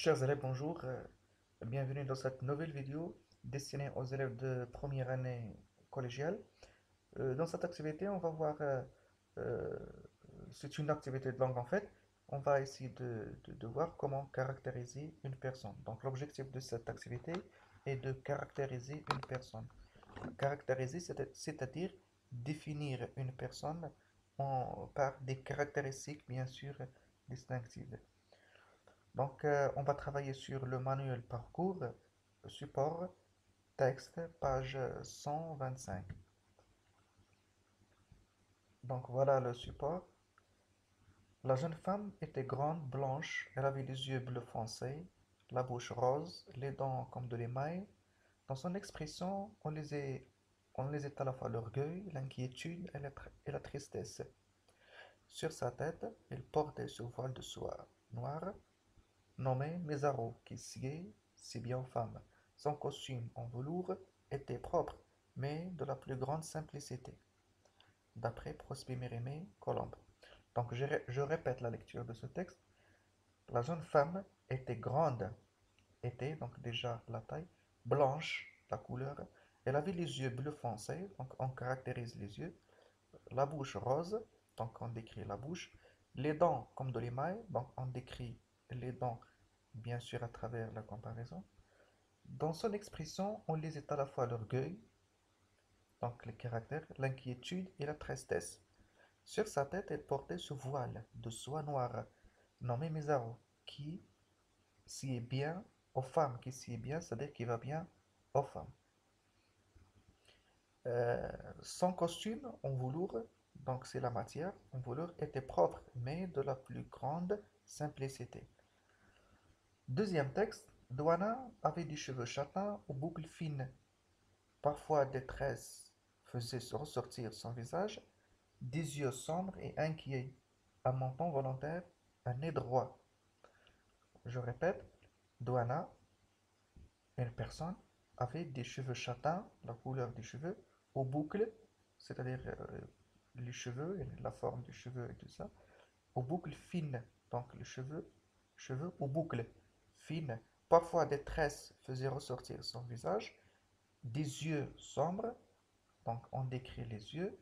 Chers élèves, bonjour. Bienvenue dans cette nouvelle vidéo destinée aux élèves de première année collégiale. Dans cette activité, on va voir, euh, c'est une activité de langue en fait, on va essayer de voir comment caractériser une personne. Donc l'objectif de cette activité est de caractériser une personne. Caractériser, c'est-à-dire définir une personne par des caractéristiques bien sûr distinctives. Donc, on va travailler sur le manuel parcours, support, texte, page 125. Donc, voilà le support. La jeune femme était grande, blanche, elle avait les yeux bleu foncé, la bouche rose, les dents comme de l'émail. Dans son expression, on lisait à la fois l'orgueil, l'inquiétude et la tristesse. Sur sa tête, elle portait ce voile de soie noir nommé Mézaro, qui sied si bien aux femmes. Son costume en velours était propre, mais de la plus grande simplicité, d'après Prosper Mérimée, Colombe. Donc je répète la lecture de ce texte. La jeune femme était grande, était donc déjà la taille, blanche, la couleur. Elle avait les yeux bleu foncé, donc on caractérise les yeux. La bouche rose, donc on décrit la bouche. Les dents comme de l'émail, donc on décrit les dents bien sûr à travers la comparaison. Dans son expression, on lisait à la fois l'orgueil, donc les caractères, l'inquiétude et la tristesse. Sur sa tête, elle portait ce voile de soie noire, nommé Mizaro, qui sied bien aux femmes, qui sied bien, c'est-à-dire qui va bien aux femmes. Euh, Son costume en velours, donc c'est la matière, en velours était propre, mais de la plus grande simplicité. Deuxième texte, Douana avait des cheveux châtains aux boucles fines. Parfois des tresses faisaient ressortir son visage, des yeux sombres et inquiets, un menton volontaire, un nez droit. Je répète, Douana, une personne, avait des cheveux châtains, la couleur des cheveux, aux boucles, c'est-à-dire les cheveux, et la forme des cheveux et tout ça, aux boucles fines, donc les cheveux aux boucles fines. Parfois des tresses faisaient ressortir son visage, des yeux sombres, donc on décrit les yeux,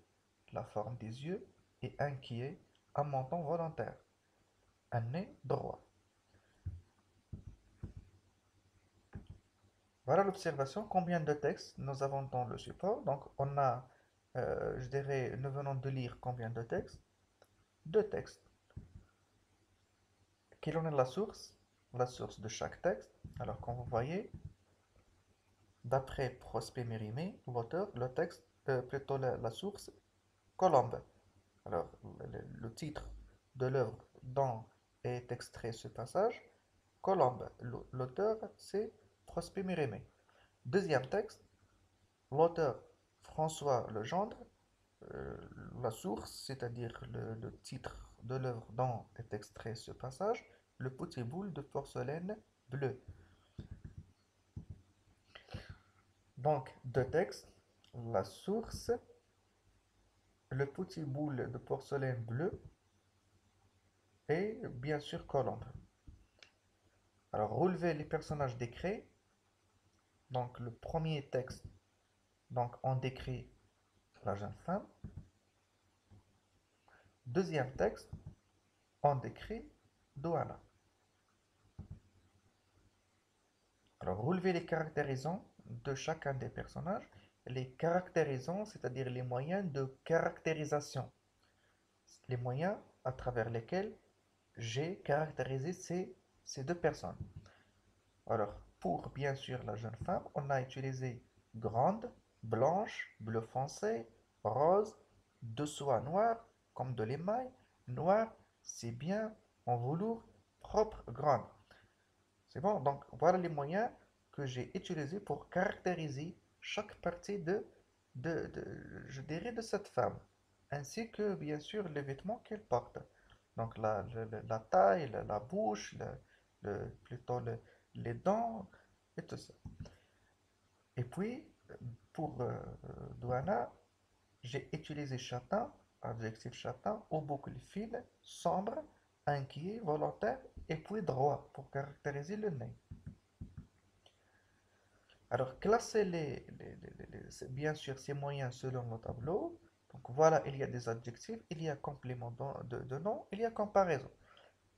la forme des yeux, et inquiet, un menton volontaire, un nez droit. Voilà l'observation. Combien de textes nous avons dans le support? Donc on a, je dirais, nous venons de lire combien de textes? Deux textes. Quelle en est la source? La source de chaque texte. Alors comme vous voyez, d'après Prosper Mérimée, l'auteur, le texte, plutôt la source, Colombe. Alors, le titre de l'œuvre dont est extrait ce passage, Colombe. L'auteur, c'est Prosper Mérimée. Deuxième texte, l'auteur François Legendre. euh, la source, c'est-à-dire le titre de l'œuvre dont est extrait ce passage, Le petit boule de porcelaine bleue. Donc, deux textes, la source, Le petit boule de porcelaine bleue et bien sûr Colombe. Alors, relevez les personnages décrits. Donc, le premier texte, donc on décrit la jeune femme. Deuxième texte, on décrit Douala. Alors, relevez les caractérisants de chacun des personnages. Les caractérisants, c'est-à-dire les moyens de caractérisation. Les moyens à travers lesquels j'ai caractérisé ces deux personnes. Alors, pour bien sûr la jeune femme, on a utilisé grande, blanche, bleu foncé, rose, de soie noire, comme de l'émail, noir, c'est bien, en velours, propre, grande. C'est bon, donc voilà les moyens que j'ai utilisés pour caractériser chaque partie je dirais, de cette femme, ainsi que bien sûr les vêtements qu'elle porte. Donc la taille, la bouche, plutôt les dents et tout ça. Et puis, pour Douana, j'ai utilisé châtain, adjectif châtain, aux boucles fines, sombres, inquiet, volontaire, et puis droit pour caractériser le nez. Alors, classer bien sûr ces moyens selon le tableau. Donc voilà, il y a des adjectifs, il y a complément de nom, il y a comparaison.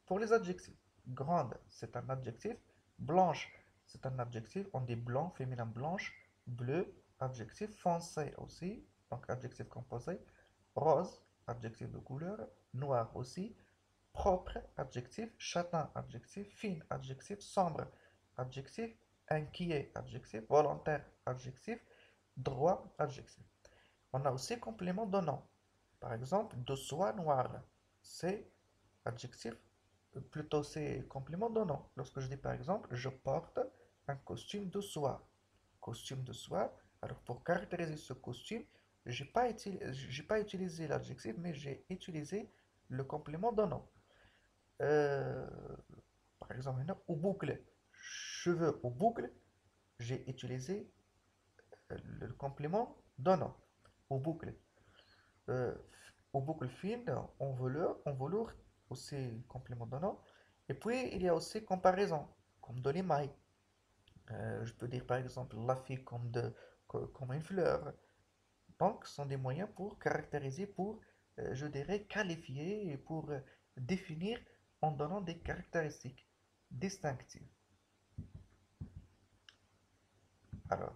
Pour les adjectifs, grande, c'est un adjectif. Blanche, c'est un adjectif. On dit blanc, féminin blanche. Bleu, adjectif. Foncé aussi, donc adjectif composé. Rose, adjectif de couleur. Noir aussi. Propre, adjectif. Châtain, adjectif. Fine, adjectif. Sombre, adjectif. Inquiet, adjectif. Volontaire, adjectif. Droit, adjectif. On a aussi complément de nom. Par exemple, de soie noire, c'est adjectif, plutôt c'est complément de nom. Lorsque je dis par exemple, je porte un costume de soie. Costume de soie. Alors pour caractériser ce costume, j'ai pas utilisé l'adjectif, mais j'ai utilisé le complément de nom. Euh, Par exemple, au boucle, cheveux au boucle, j'ai utilisé le complément de nom. Au boucle. Euh, Aux boucles fines, en velours, aussi complément de nom. Et puis, il y a aussi comparaison, comme de l'émail. Je peux dire par exemple la fille comme une fleur. Donc, ce sont des moyens pour caractériser, pour, je dirais, qualifier et pour définir en donnant des caractéristiques distinctives. Alors,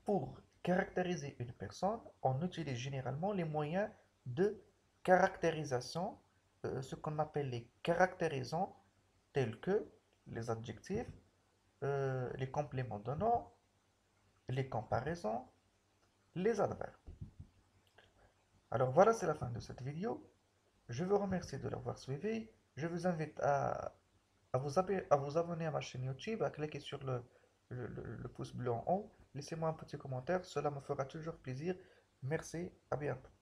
pour caractériser une personne, on utilise généralement les moyens de caractérisation, ce qu'on appelle les caractérisants, tels que les adjectifs, les compléments de nom, les comparaisons, les adverbes. Alors voilà, c'est la fin de cette vidéo. Je vous remercie de l'avoir suivi. Je vous invite à vous abonner à ma chaîne YouTube, à cliquer sur le pouce bleu en haut. Laissez-moi un petit commentaire, cela me fera toujours plaisir. Merci, à bientôt.